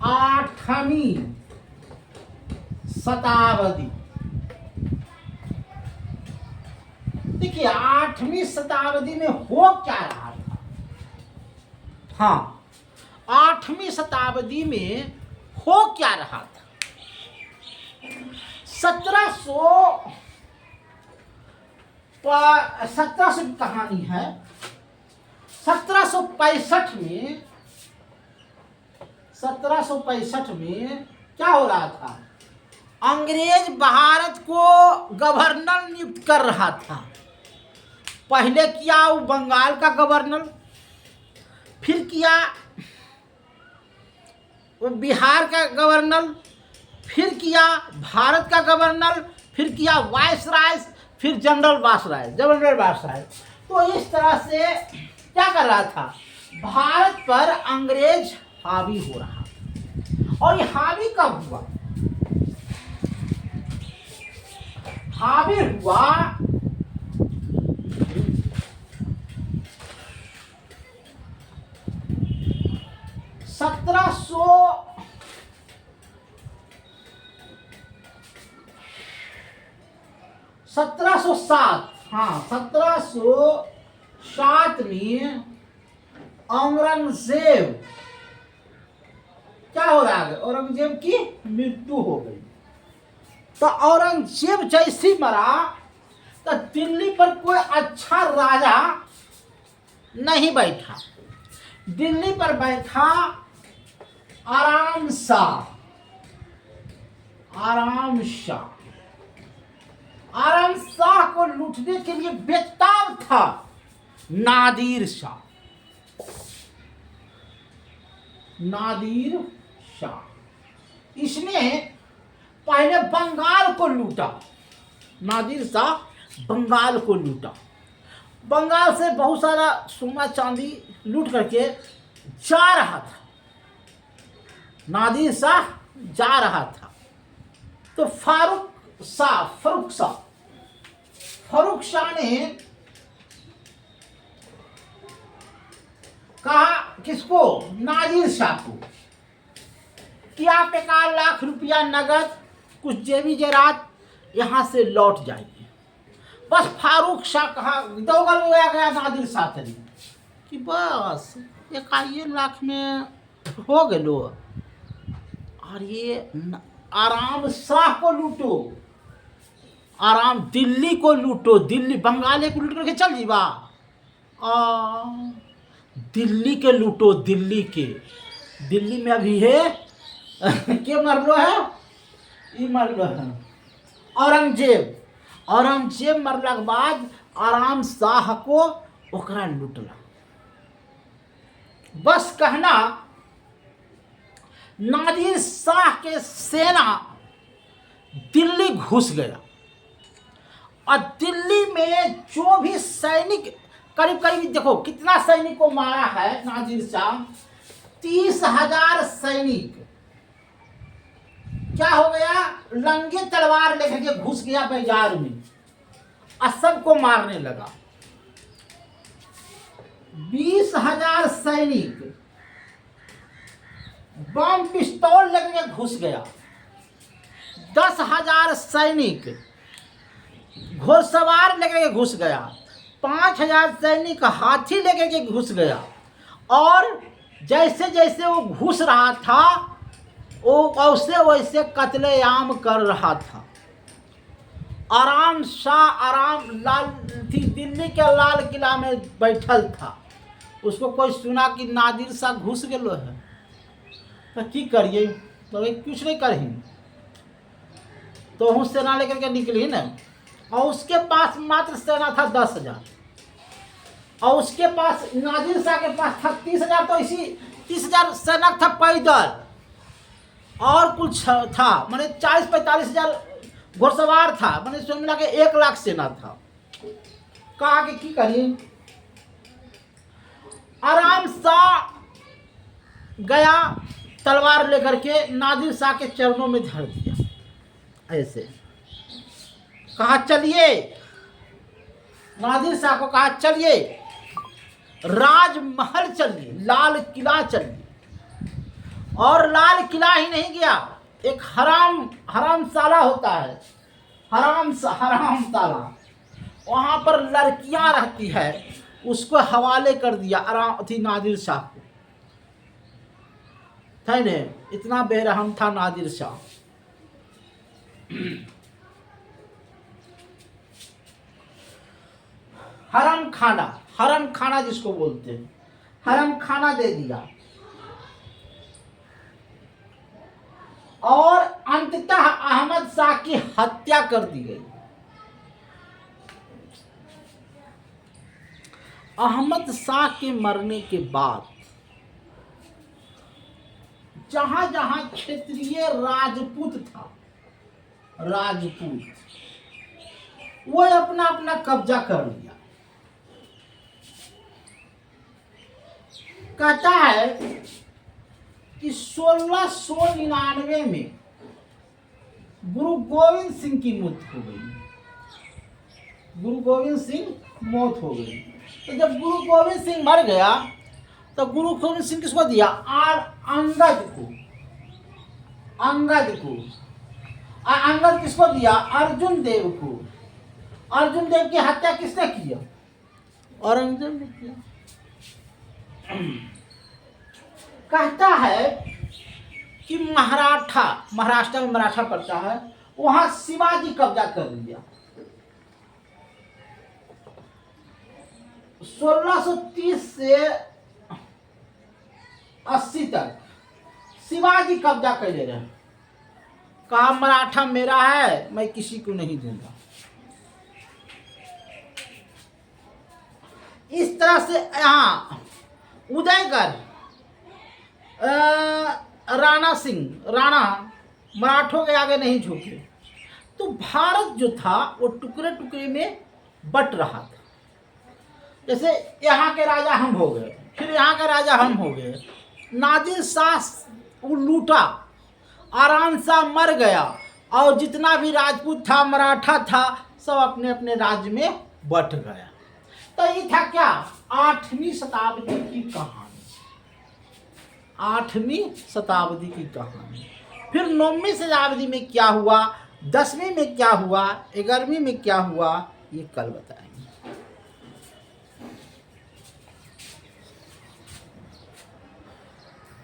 8वीं शताब्दी। देखिए 8वीं शताब्दी में हो क्या रहा था। हाँ, 8वीं शताब्दी में हो क्या रहा था। 1700 की कहानी है। 1765 में क्या हो रहा था। अंग्रेज भारत को गवर्नर नियुक्त कर रहा था। पहले किया वो बंगाल का गवर्नर, फिर किया वो बिहार का गवर्नर, फिर किया भारत का गवर्नर, फिर किया वायसराय, फिर जनरल वायसराय। तो इस तरह से क्या कर रहा था, भारत पर अंग्रेज हावी हो रहा था। और ये हावी कब हुआ, हावी हुआ 1707। हाँ, 1707 में औरंगजेब क्या हो रहा है, औरंगजेब की मृत्यु हो गई। तो औरंगजेब जैसी मरा तो दिल्ली पर कोई अच्छा राजा नहीं बैठा। दिल्ली पर बैठा आराम शाह को लूटने के लिए बेताब था नादिर शाह। इसने पहले बंगाल को लूटा। नादिर शाह बंगाल को लूटा। बंगाल से बहुत सारा सोना चांदी लूट करके जा रहा था। नादिर शाह जा रहा था तो फारूक शाह ने कहा किसको, नादिर शाह को, कि आप 1 लाख रुपया नगद, कुछ जेबी जेरात यहाँ से लौट जाएगी। बस फारूक शाह कहा, दौगल हो गया नादिर शाह तरी कि बस 1 लाख में हो गलो। और ये आराम शाह को लूटो, आराम दिल्ली को लूटो, दिल्ली बंगाल को लूट करके चल जीवा, दिल्ली के लूटो, दिल्ली में अभी है के मरलो है, ये मरलो है औरंगजेब मरला के बाद आराम शाह को ओकरा लूटला। बस कहना नादिर शाह के सेना दिल्ली घुस गया और दिल्ली में जो भी सैनिक, करीब देखो कितना सैनिक को मारा है नादिर शाह, 30,000 सैनिक क्या हो गया, लंगे तलवार लेकर के घुस गया बाजार में और सबको मारने लगा। 20,000 सैनिक बम पिस्तौल लेकर के घुस गया। 10,000 सैनिक घोड़सवार लेकर के घुस गया। 5,000 सैनिक हाथी लेकर के घुस गया। और जैसे जैसे वो घुस रहा था वो वैसे कत्लेआम कर रहा था। आराम शाह दिल्ली के लाल किला में बैठल था। उसको कोई सुना कि नादिर शाह घुस गलो है, तो की करिए, तो कुछ नहीं करही, तो हम सेना लेकर के निकली ना। और उसके पास मात्र सेना था 10,000 और उसके पास नादिर शाह के पास था 30,000। तो इसी 30,000 सेना था पैदल और कुछ था, माने 40-45,000 घोड़सवार था, माने सब मिला के 1 लाख सेना था। कहा कि की करिए, आराम शाह गया तलवार लेकर के नादिर शाह के चरणों में धर दिया। ऐसे कहा चलिए, नादिर शाह को कहा चलिए राजमहल चलिए, लाल किला चलिए। और लाल किला ही नहीं गया, एक हराम साला होता है, हराम साला, वहाँ पर लड़कियाँ रहती है, उसको हवाले कर दिया थी नादिर शाह को, था ने, इतना बेरहम था नादिर शाह। हरम खाना जिसको बोलते हैं, हरम खाना दे दिया और अंततः अहमद शाह की हत्या कर दी गई। अहमद शाह के मरने के बाद जहां जहां क्षेत्रीय राजपूत था, वो अपना अपना कब्जा कर लिया। कहता है कि 1699 में गुरु गोविंद सिंह की मौत हो गई। गुरु गोविंद सिंह मौत हो गई। तो जब गुरु गोविंद सिंह मर गया तो गुरु गोविंद सिंह किसको दिया? अंगद को। अंगद किसको दिया? अर्जुन देव को। अर्जुन देव की हत्या किसने किया? औरंगजेब ने किया। कहता है कि महाराष्ट्र में मराठा पड़ता है, वहां शिवाजी कब्जा कर लिया। 1630 से 80 तक शिवाजी कब्जा कर ले रहे। कहा मराठा मेरा है, मैं किसी को नहीं दूंगा। इस तरह से यहाँ उदयगढ़ राणा मराठों के आगे नहीं झुके। तो भारत जो था वो टुकड़े टुकड़े में बट रहा था। जैसे यहाँ के राजा हम हो गए, फिर यहाँ का राजा हम हो गए। नादिर शाह वो लूटा, आराम से मर गया, और जितना भी राजपूत था, मराठा था, सब अपने अपने राज्य में बट गया। तो ये था क्या? 8वीं शताब्दी की कहानी। 8वीं शताब्दी की कहानी। फिर 9वीं शताब्दी में क्या हुआ, 10वीं में क्या हुआ, 11वीं में क्या हुआ, ये कल बताएंगे।